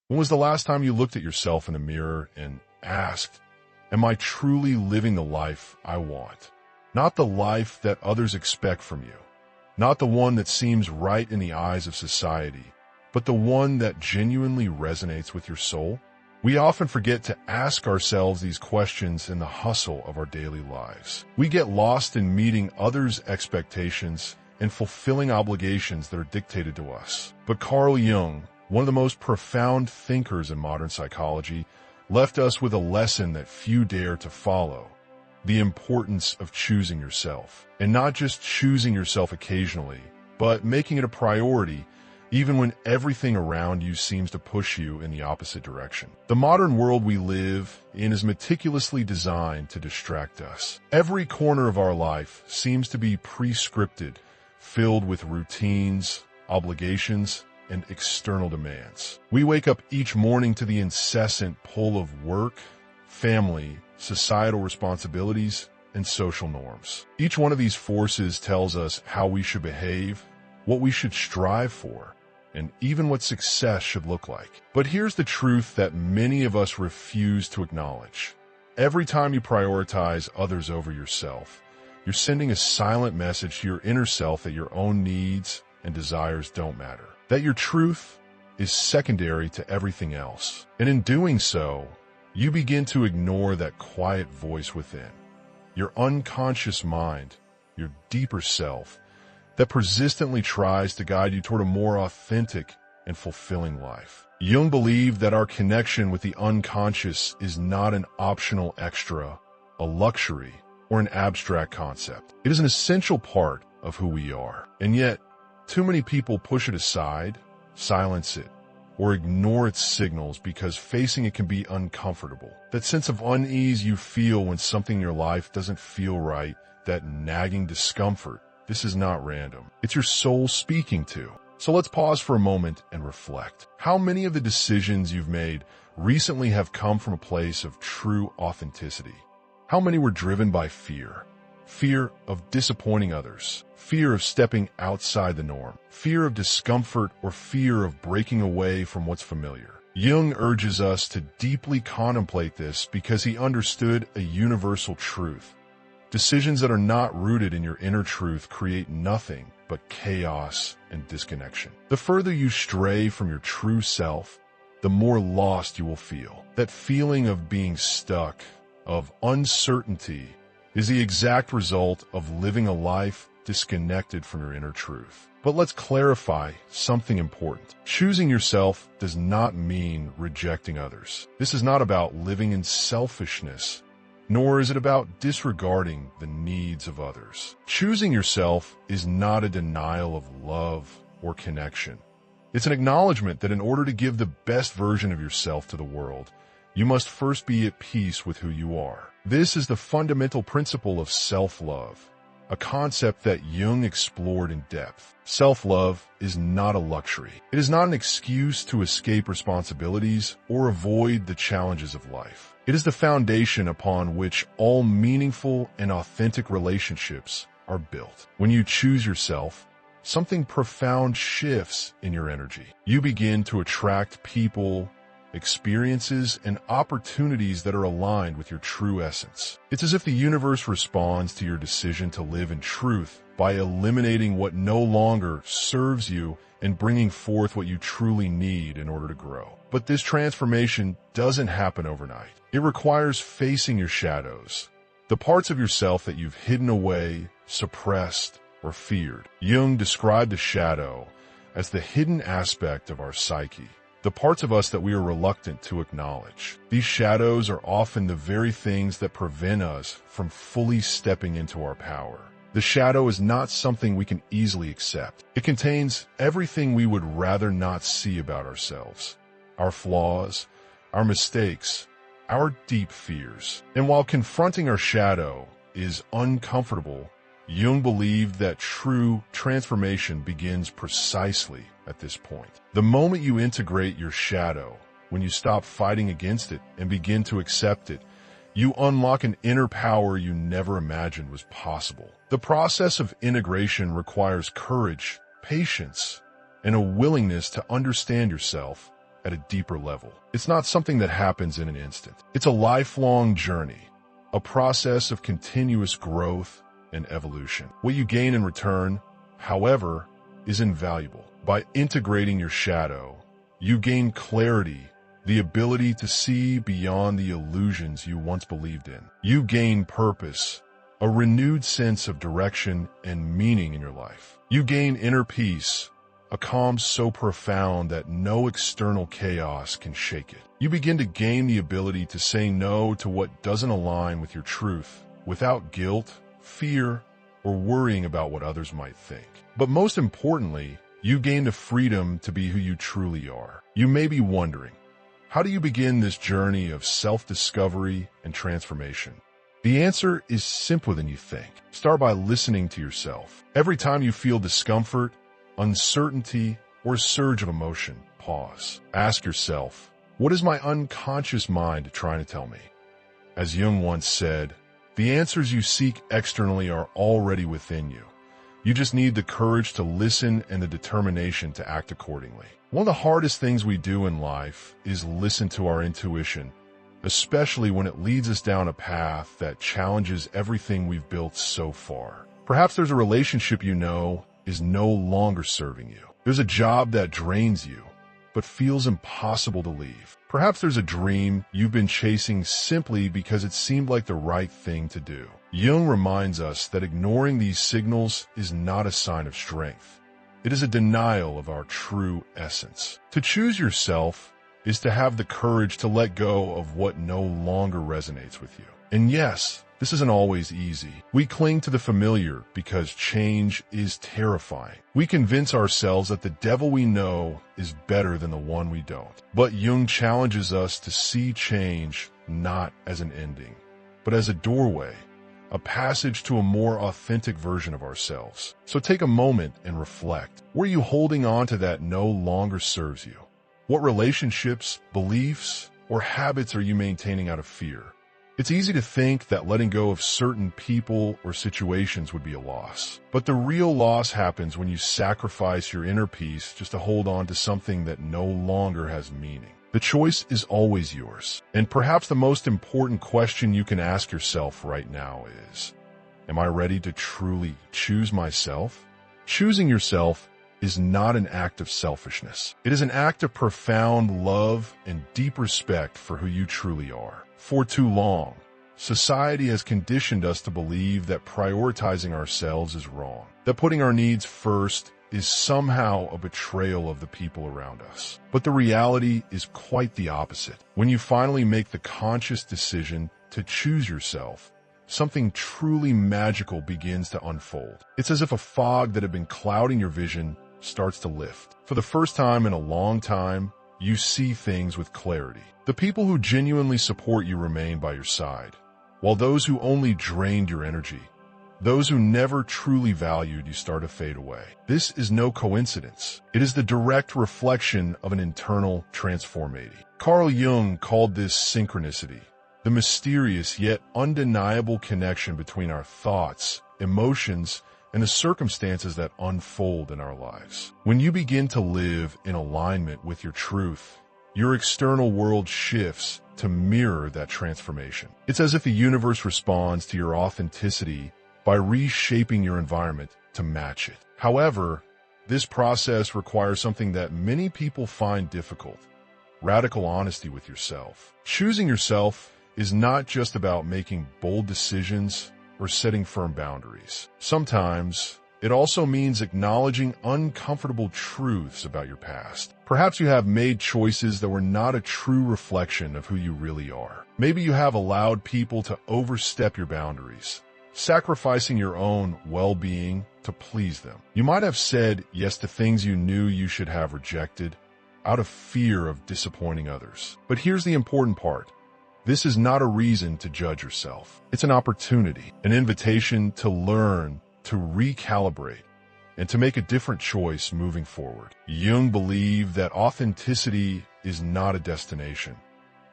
When was the last time you looked at yourself in the mirror and asked, am I truly living the life I want? Not the life that others expect from you, not the one that seems right in the eyes of society, but the one that genuinely resonates with your soul? We often forget to ask ourselves these questions in the hustle of our daily lives. We get lost in meeting others' expectations and fulfilling obligations that are dictated to us. But Carl Jung, one of the most profound thinkers in modern psychology, left us with a lesson that few dare to follow: the importance of choosing yourself. And not just choosing yourself occasionally, but making it a priority even when everything around you seems to push you in the opposite direction. The modern world we live in is meticulously designed to distract us. Every corner of our life seems to be pre-scripted, filled with routines, obligations, and external demands. We wake up each morning to the incessant pull of work, family, societal responsibilities, and social norms. Each one of these forces tells us how we should behave, what we should strive for, and even what success should look like. But here's the truth that many of us refuse to acknowledge. Every time you prioritize others over yourself, you're sending a silent message to your inner self that your own needs and desires don't matter, that your truth is secondary to everything else. And in doing so, you begin to ignore that quiet voice within, your unconscious mind, your deeper self, that persistently tries to guide you toward a more authentic and fulfilling life. Jung believed that our connection with the unconscious is not an optional extra, a luxury, or an abstract concept. It is an essential part of who we are. And yet, too many people push it aside, silence it, or ignore its signals because facing it can be uncomfortable. That sense of unease you feel when something in your life doesn't feel right, that nagging discomfort, this is not random. It's your soul speaking to. So let's pause for a moment and reflect. How many of the decisions you've made recently have come from a place of true authenticity? How many were driven by fear? Fear of disappointing others, fear of stepping outside the norm, fear of discomfort, or fear of breaking away from what's familiar. Jung urges us to deeply contemplate this because he understood a universal truth. Decisions that are not rooted in your inner truth create nothing but chaos and disconnection. The further you stray from your true self, the more lost you will feel. That feeling of being stuck, of uncertainty, is the exact result of living a life disconnected from your inner truth. But let's clarify something important. Choosing yourself does not mean rejecting others. This is not about living in selfishness, nor is it about disregarding the needs of others. Choosing yourself is not a denial of love or connection. It's an acknowledgement that in order to give the best version of yourself to the world, you must first be at peace with who you are. This is the fundamental principle of self-love, a concept that Jung explored in depth. Self-love is not a luxury. It is not an excuse to escape responsibilities or avoid the challenges of life. It is the foundation upon which all meaningful and authentic relationships are built. When you choose yourself, something profound shifts in your energy. You begin to attract people, experiences, and opportunities that are aligned with your true essence. It's as if the universe responds to your decision to live in truth by eliminating what no longer serves you and bringing forth what you truly need in order to grow. But this transformation doesn't happen overnight. It requires facing your shadows, the parts of yourself that you've hidden away, suppressed, or feared. Jung described the shadow as the hidden aspect of our psyche, the parts of us that we are reluctant to acknowledge. These shadows are often the very things that prevent us from fully stepping into our power. The shadow is not something we can easily accept. It contains everything we would rather not see about ourselves: our flaws, our mistakes, our deep fears. And while confronting our shadow is uncomfortable, Jung believed that true transformation begins precisely at this point. The moment you integrate your shadow, when you stop fighting against it and begin to accept it, you unlock an inner power you never imagined was possible. The process of integration requires courage, patience, and a willingness to understand yourself at a deeper level. It's not something that happens in an instant. It's a lifelong journey, a process of continuous growth and evolution. What you gain in return, however, is invaluable. By integrating your shadow, you gain clarity, the ability to see beyond the illusions you once believed in. You gain purpose, a renewed sense of direction and meaning in your life. You gain inner peace, a calm so profound that no external chaos can shake it. You begin to gain the ability to say no to what doesn't align with your truth without guilt, fear, or worrying about what others might think. But most importantly, you gain the freedom to be who you truly are. You may be wondering, how do you begin this journey of self-discovery and transformation? The answer is simpler than you think. Start by listening to yourself. Every time you feel discomfort, uncertainty, or a surge of emotion, pause. Ask yourself, what is my unconscious mind trying to tell me? As Jung once said, the answers you seek externally are already within you. You just need the courage to listen and the determination to act accordingly. One of the hardest things we do in life is listen to our intuition, especially when it leads us down a path that challenges everything we've built so far. Perhaps there's a relationship you know is no longer serving you. There's a job that drains you, but feels impossible to leave. Perhaps there's a dream you've been chasing simply because it seemed like the right thing to do. Jung reminds us that ignoring these signals is not a sign of strength. It is a denial of our true essence. To choose yourself is to have the courage to let go of what no longer resonates with you. And yes, this isn't always easy. We cling to the familiar because change is terrifying. We convince ourselves that the devil we know is better than the one we don't. But Jung challenges us to see change not as an ending, but as a doorway, a passage to a more authentic version of ourselves. So take a moment and reflect. What are you holding on to that no longer serves you? What relationships, beliefs, or habits are you maintaining out of fear? It's easy to think that letting go of certain people or situations would be a loss. But the real loss happens when you sacrifice your inner peace just to hold on to something that no longer has meaning. The choice is always yours. And perhaps the most important question you can ask yourself right now is, am I ready to truly choose myself? Choosing yourself is not an act of selfishness. It is an act of profound love and deep respect for who you truly are. For too long, society has conditioned us to believe that prioritizing ourselves is wrong, that putting our needs first is somehow a betrayal of the people around us. But the reality is quite the opposite. When you finally make the conscious decision to choose yourself, something truly magical begins to unfold. It's as if a fog that had been clouding your vision starts to lift. For the first time in a long time, you see things with clarity. The people who genuinely support you remain by your side, while those who only drained your energy, those who never truly valued you, start to fade away. This is no coincidence. It is the direct reflection of an internal transformation. Carl Jung called this synchronicity, the mysterious yet undeniable connection between our thoughts, emotions, and the circumstances that unfold in our lives. When you begin to live in alignment with your truth, your external world shifts to mirror that transformation. It's as if the universe responds to your authenticity by reshaping your environment to match it. However, this process requires something that many people find difficult: radical honesty with yourself. Choosing yourself is not just about making bold decisions or setting firm boundaries. Sometimes it also means acknowledging uncomfortable truths about your past. Perhaps you have made choices that were not a true reflection of who you really are. Maybe you have allowed people to overstep your boundaries, sacrificing your own well-being to please them. You might have said yes to things you knew you should have rejected out of fear of disappointing others. But here's the important part. This is not a reason to judge yourself. It's an opportunity, an invitation to learn, to recalibrate, and to make a different choice moving forward. Jung believed that authenticity is not a destination.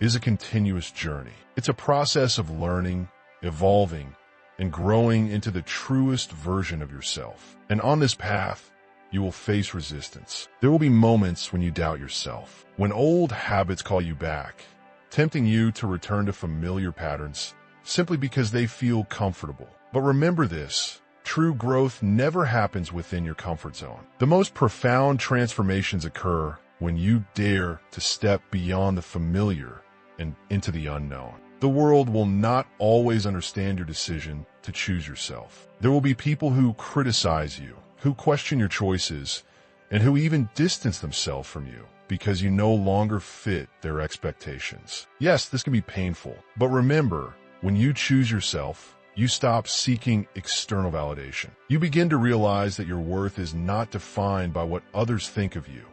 It is a continuous journey. It's a process of learning, evolving, and growing into the truest version of yourself. And on this path, you will face resistance. There will be moments when you doubt yourself, when old habits call you back, tempting you to return to familiar patterns simply because they feel comfortable. But remember this, true growth never happens within your comfort zone. The most profound transformations occur when you dare to step beyond the familiar and into the unknown. The world will not always understand your decision to choose yourself. There will be people who criticize you, who question your choices, and who even distance themselves from you because you no longer fit their expectations. Yes, this can be painful, but remember, when you choose yourself, you stop seeking external validation. You begin to realize that your worth is not defined by what others think of you,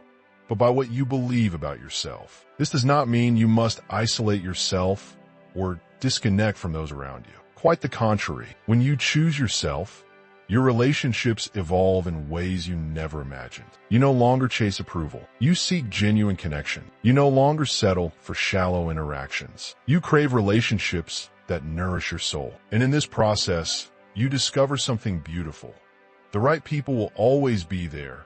but by what you believe about yourself. This does not mean you must isolate yourself or disconnect from those around you. Quite the contrary. When you choose yourself, your relationships evolve in ways you never imagined. You no longer chase approval. You seek genuine connection. You no longer settle for shallow interactions. You crave relationships that nourish your soul. And in this process, you discover something beautiful. The right people will always be there,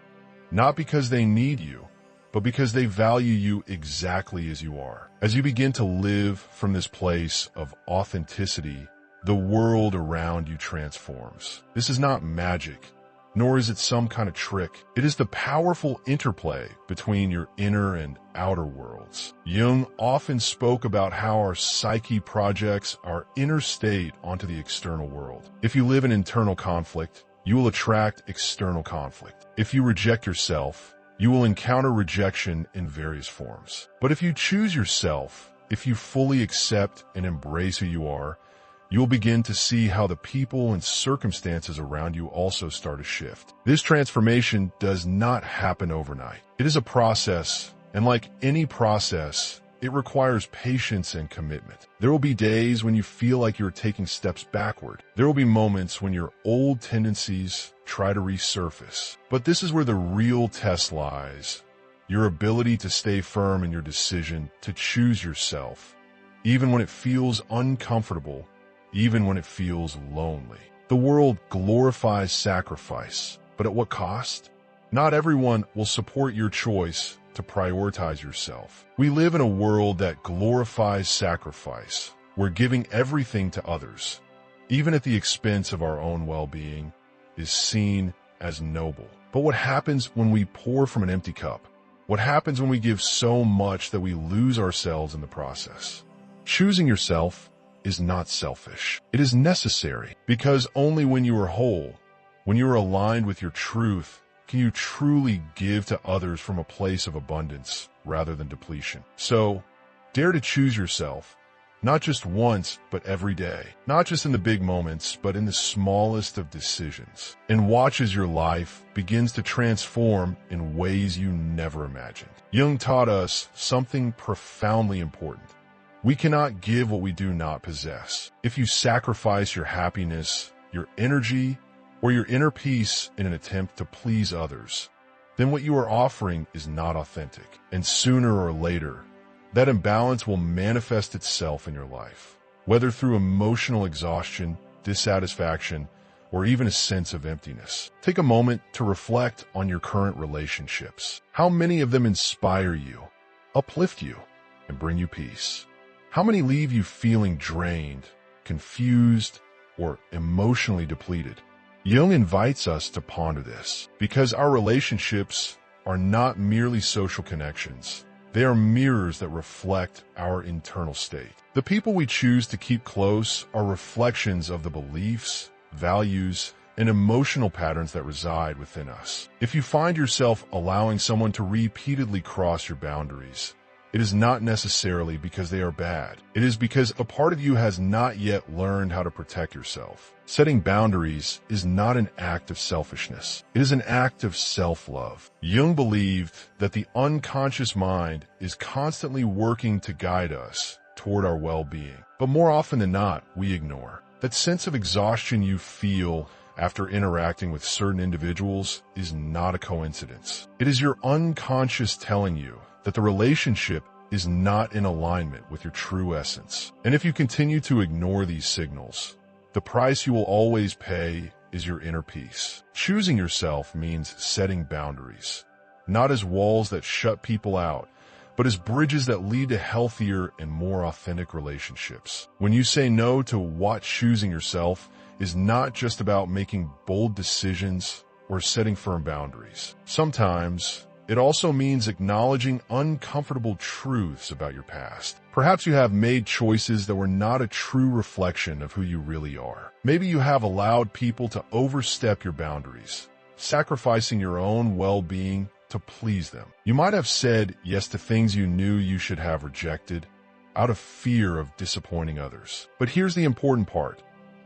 not because they need you, but because they value you exactly as you are. As you begin to live from this place of authenticity, the world around you transforms. This is not magic, nor is it some kind of trick. It is the powerful interplay between your inner and outer worlds. Jung often spoke about how our psyche projects our inner state onto the external world. If you live in internal conflict, you will attract external conflict. If you reject yourself, you will encounter rejection in various forms. But if you choose yourself, if you fully accept and embrace who you are, you will begin to see how the people and circumstances around you also start to shift. This transformation does not happen overnight. It is a process, and like any process, it requires patience and commitment. There will be days when you feel like you're taking steps backward. There will be moments when your old tendencies try to resurface. But this is where the real test lies. Your ability to stay firm in your decision to choose yourself, even when it feels uncomfortable, even when it feels lonely. The world glorifies sacrifice, but at what cost? Not everyone will support your choice to prioritize yourself. We live in a world that glorifies sacrifice. We're giving everything to others, even at the expense of our own well-being, is seen as noble. But what happens when we pour from an empty cup? What happens when we give so much that we lose ourselves in the process? Choosing yourself is not selfish. It is necessary, because only when you are whole, when you are aligned with your truth, can you truly give to others from a place of abundance rather than depletion. So, dare to choose yourself, not just once, but every day. Not just in the big moments, but in the smallest of decisions. And watch as your life begins to transform in ways you never imagined. Jung taught us something profoundly important. We cannot give what we do not possess. If you sacrifice your happiness, your energy, or your inner peace in an attempt to please others, then what you are offering is not authentic. And sooner or later, that imbalance will manifest itself in your life, whether through emotional exhaustion, dissatisfaction, or even a sense of emptiness. Take a moment to reflect on your current relationships. How many of them inspire you, uplift you, and bring you peace? How many leave you feeling drained, confused, or emotionally depleted? Jung invites us to ponder this, because our relationships are not merely social connections. They are mirrors that reflect our internal state. The people we choose to keep close are reflections of the beliefs, values, and emotional patterns that reside within us. If you find yourself allowing someone to repeatedly cross your boundaries, it is not necessarily because they are bad. It is because a part of you has not yet learned how to protect yourself. Setting boundaries is not an act of selfishness. It is an act of self-love. Jung believed that the unconscious mind is constantly working to guide us toward our well-being. But more often than not, we ignore. That sense of exhaustion you feel after interacting with certain individuals is not a coincidence. It is your unconscious telling you that the relationship is not in alignment with your true essence. And if you continue to ignore these signals, the price you will always pay is your inner peace. Choosing yourself means setting boundaries, not as walls that shut people out, but as bridges that lead to healthier and more authentic relationships. When you say no to what choosing yourself is not just about making bold decisions or setting firm boundaries. Sometimes it also means acknowledging uncomfortable truths about your past. Perhaps you have made choices that were not a true reflection of who you really are. Maybe you have allowed people to overstep your boundaries, sacrificing your own well-being to please them. You might have said yes to things you knew you should have rejected out of fear of disappointing others. But here's the important part.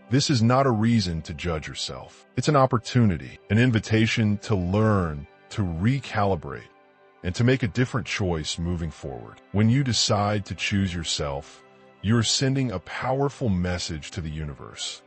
This is not a reason to judge yourself. It's an opportunity, an invitation to learn, to recalibrate, and to make a different choice moving forward. When you decide to choose yourself, you're sending a powerful message to the universe.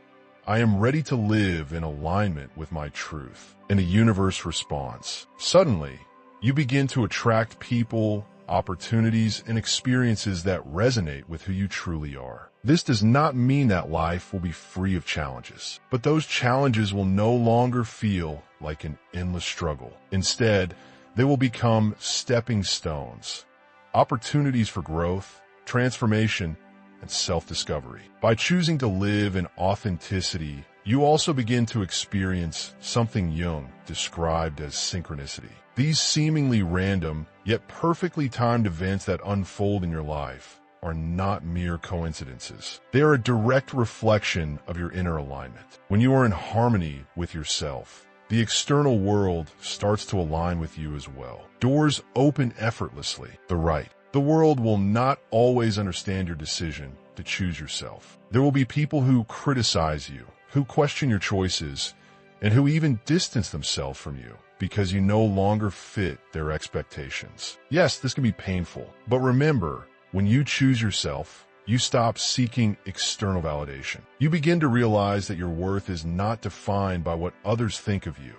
I am ready to live in alignment with my truth. And the universe responds. Suddenly, you begin to attract people, opportunities, and experiences that resonate with who you truly are. This does not mean that life will be free of challenges, but those challenges will no longer feel like an endless struggle. Instead, they will become stepping stones, opportunities for growth, transformation, and self-discovery. By choosing to live in authenticity, you also begin to experience something Jung described as synchronicity. These seemingly random, yet perfectly timed events that unfold in your life are not mere coincidences. They are a direct reflection of your inner alignment. When you are in harmony with yourself, the external world starts to align with you as well. Doors open effortlessly. The world will not always understand your decision to choose yourself. There will be people who criticize you, who question your choices, and who even distance themselves from you because you no longer fit their expectations. Yes, this can be painful, but remember, when you choose yourself, you stop seeking external validation. You begin to realize that your worth is not defined by what others think of you,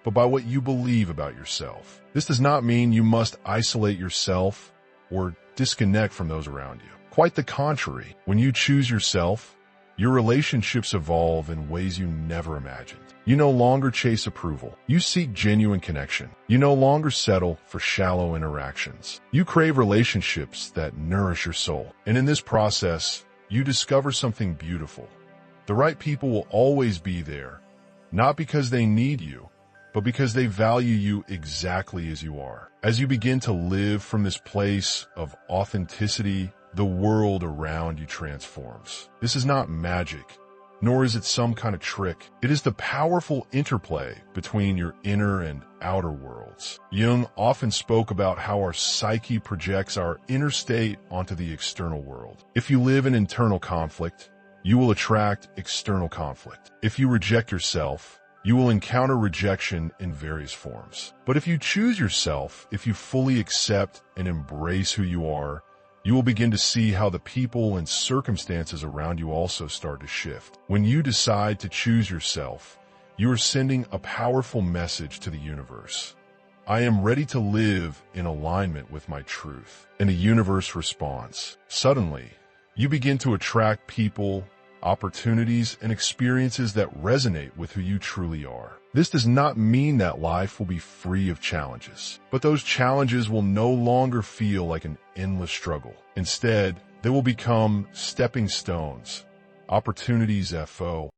but by what you believe about yourself. This does not mean you must isolate yourself or disconnect from those around you. Quite the contrary. When you choose yourself, your relationships evolve in ways you never imagined. You no longer chase approval. You seek genuine connection. You no longer settle for shallow interactions. You crave relationships that nourish your soul. And in this process, you discover something beautiful. The right people will always be there, not because they need you, but because they value you exactly as you are. As you begin to live from this place of authenticity, the world around you transforms. This is not magic, nor is it some kind of trick. It is the powerful interplay between your inner and outer worlds. Jung often spoke about how our psyche projects our inner state onto the external world. If you live in internal conflict, you will attract external conflict. If you reject yourself, you will encounter rejection in various forms. But if you choose yourself, if you fully accept and embrace who you are, you will begin to see how the people and circumstances around you also start to shift. When you decide to choose yourself, you are sending a powerful message to the universe. I am ready to live in alignment with my truth. And the universe responds. Suddenly, you begin to attract people, opportunities, and experiences that resonate with who you truly are. This does not mean that life will be free of challenges, but those challenges will no longer feel like an endless struggle. Instead, they will become stepping stones, opportunities FO.